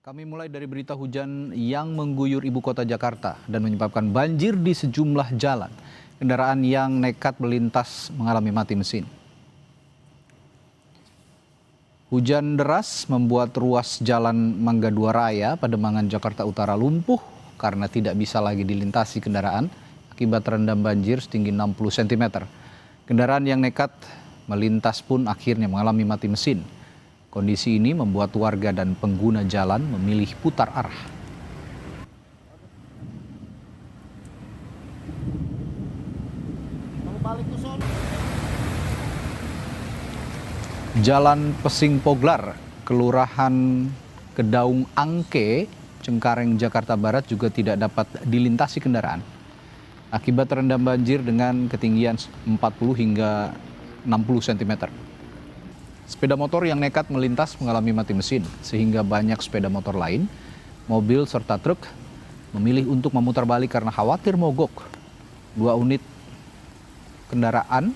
Kami mulai dari berita hujan yang mengguyur ibu kota Jakarta dan menyebabkan banjir di sejumlah jalan. Kendaraan yang nekat melintas mengalami mati mesin. Hujan deras membuat ruas jalan Mangga Dua Raya, Pademangan, Jakarta Utara lumpuh karena tidak bisa lagi dilintasi kendaraan akibat terendam banjir setinggi 60 cm. Kendaraan yang nekat melintas pun akhirnya mengalami mati mesin. Kondisi ini membuat warga dan pengguna jalan memilih putar arah. Jalan Pesing Poglar, Kelurahan Kedaung Angke, Cengkareng, Jakarta Barat juga tidak dapat dilintasi kendaraan akibat terendam banjir dengan ketinggian 40 hingga 60 cm. Sepeda motor yang nekat melintas mengalami mati mesin, sehingga banyak sepeda motor lain, mobil serta truk memilih untuk memutar balik karena khawatir mogok. 2 unit kendaraan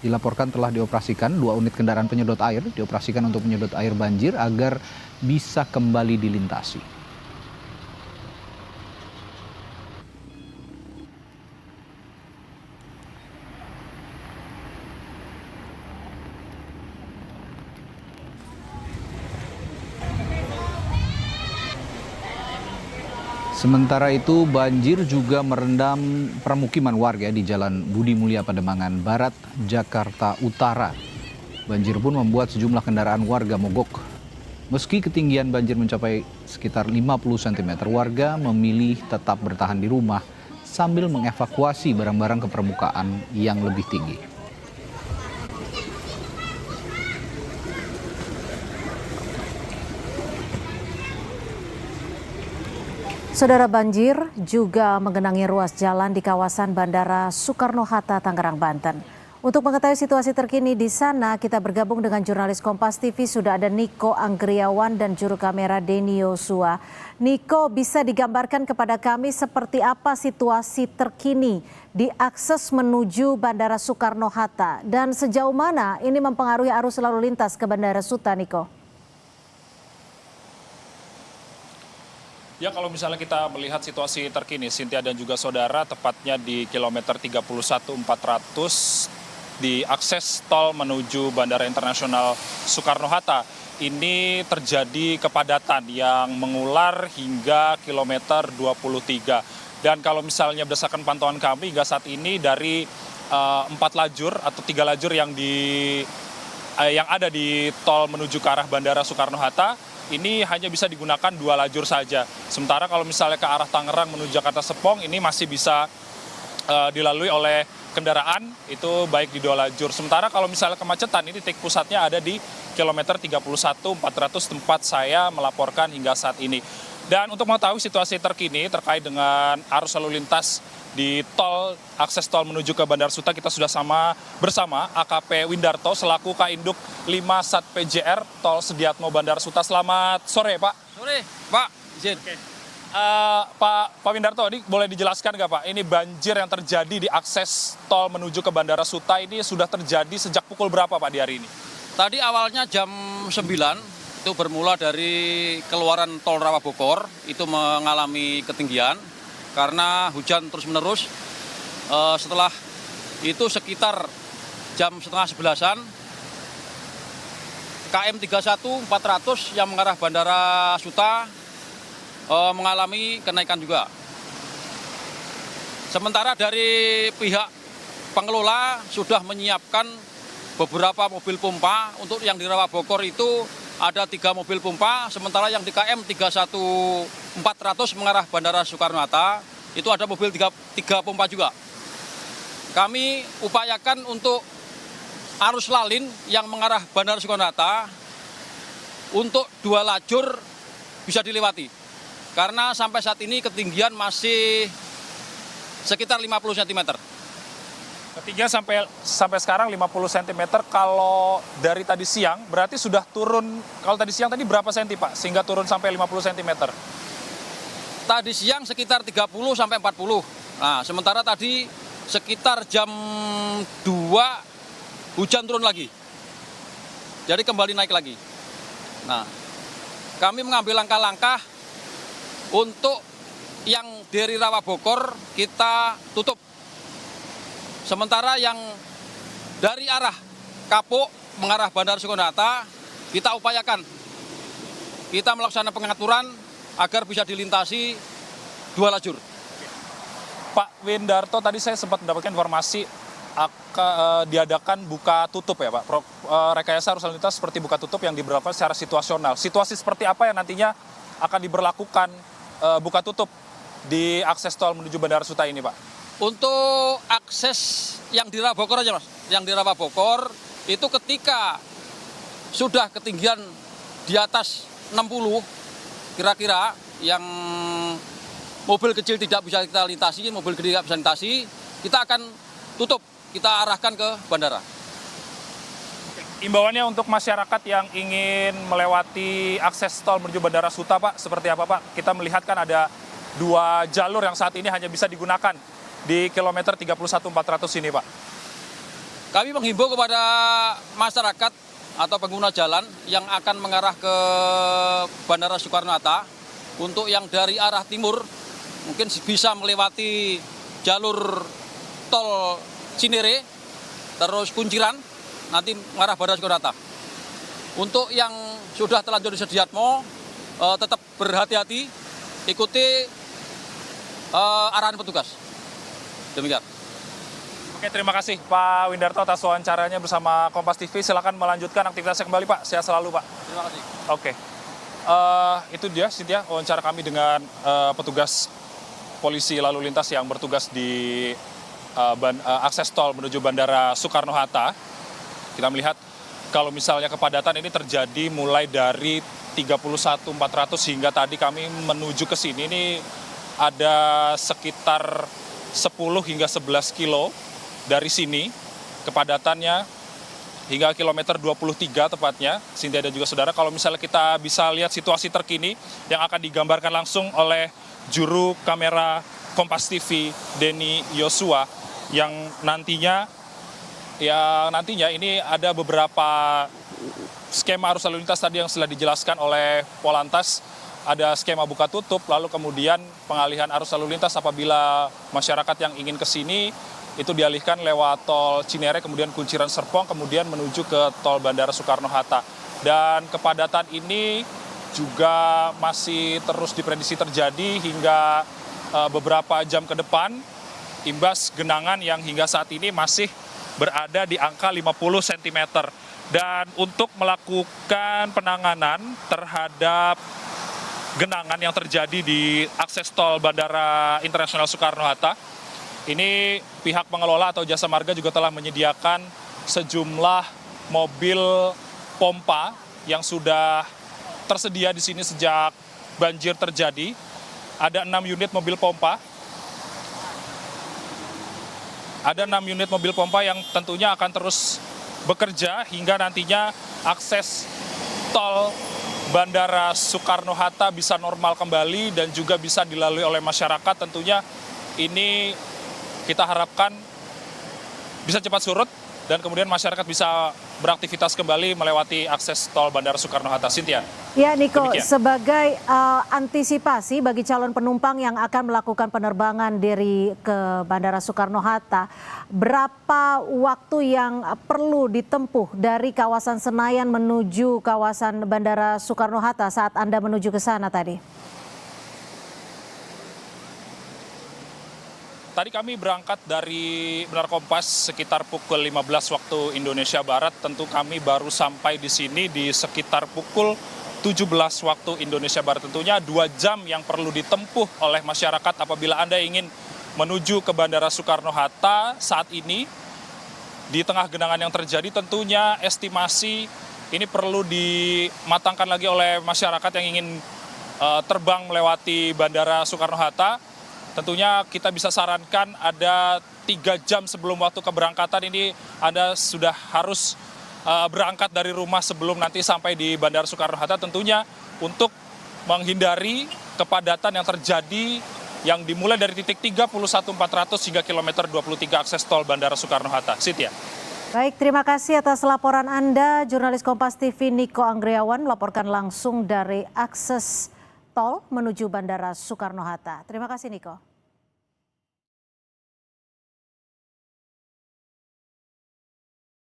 dilaporkan telah dioperasikan, 2 unit kendaraan penyedot air dioperasikan untuk menyedot air banjir agar bisa kembali dilintasi. Sementara itu, banjir juga merendam permukiman warga di Jalan Budi Mulia Pademangan Barat, Jakarta Utara. Banjir pun membuat sejumlah kendaraan warga mogok. Meski ketinggian banjir mencapai sekitar 50 cm, warga memilih tetap bertahan di rumah sambil mengevakuasi barang-barang ke permukaan yang lebih tinggi. Saudara, banjir juga menggenangi ruas jalan di kawasan Bandara Soekarno-Hatta, Tangerang, Banten. Untuk mengetahui situasi terkini di sana, kita bergabung dengan jurnalis Kompas TV. Sudah ada Niko Anggriawan dan juru kamera Denny Yosua. Niko, bisa digambarkan kepada kami seperti apa situasi terkini di akses menuju Bandara Soekarno-Hatta dan sejauh mana ini mempengaruhi arus lalu lintas ke Bandara Suta, Niko? Ya, kalau misalnya kita melihat situasi terkini, Cynthia dan juga saudara, tepatnya di kilometer 31.400 di akses tol menuju Bandara Internasional Soekarno-Hatta, ini terjadi kepadatan yang mengular hingga kilometer 23. Dan kalau misalnya berdasarkan pantauan kami hingga saat ini dari 4 lajur atau 3 lajur yang ada di tol menuju ke arah Bandara Soekarno-Hatta, ini hanya bisa digunakan 2 lajur saja. Sementara kalau misalnya ke arah Tangerang menuju Jakarta Serpong, ini masih bisa dilalui oleh kendaraan, itu baik di 2 lajur. Sementara kalau misalnya kemacetan, ini titik pusatnya ada di kilometer 31.400 tempat saya melaporkan hingga saat ini. Dan untuk mengetahui situasi terkini terkait dengan arus lalu lintas di tol, akses tol menuju ke Bandara Suta, kita sudah bersama AKP Windarto selaku Kainduk 5 Sat PJR Tol Sediatmo Bandara Suta. Selamat sore, Pak. Sore, Pak. Izin. Oke. Pak Windarto, ini boleh dijelaskan nggak, Pak? Ini banjir yang terjadi di akses tol menuju ke Bandara Suta ini sudah terjadi sejak pukul berapa, Pak, di hari ini? Tadi awalnya jam 9 itu bermula dari keluaran tol Rawabogor, itu mengalami ketinggian karena hujan terus-menerus. Setelah itu sekitar jam setengah 11-an, KM 31.400 yang mengarah Bandara Suta mengalami kenaikan juga. Sementara dari pihak pengelola sudah menyiapkan beberapa mobil pompa. Untuk yang di Rawabogor itu ada 3 mobil pompa, sementara yang di KM 31.400 mengarah Bandara Soekarno-Hatta itu ada mobil 3 pompa juga. Kami upayakan untuk arus lalin yang mengarah Bandara Soekarno-Hatta untuk 2 lajur bisa dilewati. Karena sampai saat ini ketinggian masih sekitar 50 cm. Ketinggian sampai sekarang 50 cm. Kalau dari tadi siang berarti sudah turun. Kalau tadi siang tadi berapa senti, Pak, sehingga turun sampai 50 cm? Tadi siang sekitar 30 sampai 40. Nah, sementara tadi sekitar jam 2 hujan turun lagi. Jadi kembali naik lagi. Nah, kami mengambil langkah-langkah untuk yang dari Rawa Bogor kita tutup. Sementara yang dari arah Kapuk mengarah Bandara Soekarno-Hatta kita upayakan. Kita melaksanakan pengaturan agar bisa dilintasi 2 lajur. Pak Windarto, tadi saya sempat mendapatkan informasi diadakan buka tutup ya Pak. Rekayasa arus lalu lintas seperti buka tutup yang diberlakukan secara situasional. Situasi seperti apa yang nantinya akan diberlakukan buka tutup di akses tol menuju Bandara Suta ini Pak? Untuk akses yang di Rawa Bogor aja Mas, yang di Rawa Bogor itu ketika sudah ketinggian di atas 60 kira-kira yang mobil kecil tidak bisa kita lintasi, mobil gede tidak bisa lintasi, kita akan tutup, kita arahkan ke bandara. Imbauannya untuk masyarakat yang ingin melewati akses tol menuju Bandara Suta Pak, seperti apa Pak? Kita melihat kan ada 2 jalur yang saat ini hanya bisa digunakan di kilometer 31.400 ini Pak. Kami menghimbau kepada masyarakat atau pengguna jalan yang akan mengarah ke Bandara Soekarno-Hatta untuk yang dari arah timur mungkin bisa melewati jalur tol Cinere, terus Kunciran, nanti mengarah Bandara Soekarno-Hatta. Untuk yang sudah terlanjur di Sediatmo, tetap berhati-hati, ikuti arahan petugas. Demikian. Oke, terima kasih Pak Windarto atas wawancaranya bersama Kompas TV. Silakan melanjutkan aktivitasnya kembali Pak. Sehat selalu Pak. Terima kasih. Oke, itu dia Cynthia wawancara kami dengan petugas polisi lalu lintas yang bertugas di akses tol menuju Bandara Soekarno-Hatta. Kita melihat kalau misalnya kepadatan ini terjadi mulai dari 31.400 hingga tadi kami menuju ke sini ini ada sekitar 10 hingga 11 kilo dari sini kepadatannya hingga kilometer 23 tepatnya, Cynthia dan juga saudara. Kalau misalnya kita bisa lihat situasi terkini yang akan digambarkan langsung oleh juru kamera Kompas TV Denny Yosua yang nantinya ini ada beberapa skema arus lalu lintas tadi yang sudah dijelaskan oleh Polantas. Ada skema buka tutup, lalu kemudian pengalihan arus lalu lintas apabila masyarakat yang ingin ke sini itu dialihkan lewat tol Cinere, kemudian Kunciran Serpong, kemudian menuju ke tol Bandara Soekarno-Hatta. Dan kepadatan ini juga masih terus diprediksi terjadi hingga beberapa jam ke depan, imbas genangan yang hingga saat ini masih berada di angka 50 cm. Dan untuk melakukan penanganan terhadap genangan yang terjadi di akses tol Bandara Internasional Soekarno-Hatta, ini pihak pengelola atau jasa marga juga telah menyediakan sejumlah mobil pompa yang sudah tersedia di sini sejak banjir terjadi. Ada 6 unit mobil pompa. Ada 6 unit mobil pompa yang tentunya akan terus bekerja hingga nantinya akses tol Bandara Soekarno-Hatta bisa normal kembali dan juga bisa dilalui oleh masyarakat. Tentunya ini kita harapkan bisa cepat surut dan kemudian masyarakat bisa beraktivitas kembali melewati akses tol Bandara Soekarno-Hatta. Cynthia. Ya Niko, Demikian. sebagai antisipasi bagi calon penumpang yang akan melakukan penerbangan ke Bandara Soekarno-Hatta, berapa waktu yang perlu ditempuh dari kawasan Senayan menuju kawasan Bandara Soekarno-Hatta saat Anda menuju ke sana tadi? Tadi kami berangkat dari Menara Kompas sekitar pukul 15 waktu Indonesia Barat. Tentu kami baru sampai di sini di sekitar pukul 17 waktu Indonesia Barat. Tentunya 2 jam yang perlu ditempuh oleh masyarakat apabila Anda ingin menuju ke Bandara Soekarno-Hatta saat ini. Di tengah genangan yang terjadi tentunya estimasi ini perlu dimatangkan lagi oleh masyarakat yang ingin terbang melewati Bandara Soekarno-Hatta. Tentunya kita bisa sarankan ada 3 jam sebelum waktu keberangkatan ini Anda sudah harus berangkat dari rumah sebelum nanti sampai di Bandara Soekarno-Hatta. Tentunya untuk menghindari kepadatan yang terjadi yang dimulai dari titik 31.400 hingga kilometer 23 akses tol Bandara Soekarno-Hatta. Cynthia. Baik, terima kasih atas laporan Anda. Jurnalis Kompas TV Niko Anggriawan melaporkan langsung dari akses tol menuju Bandara Soekarno-Hatta. Terima kasih Niko.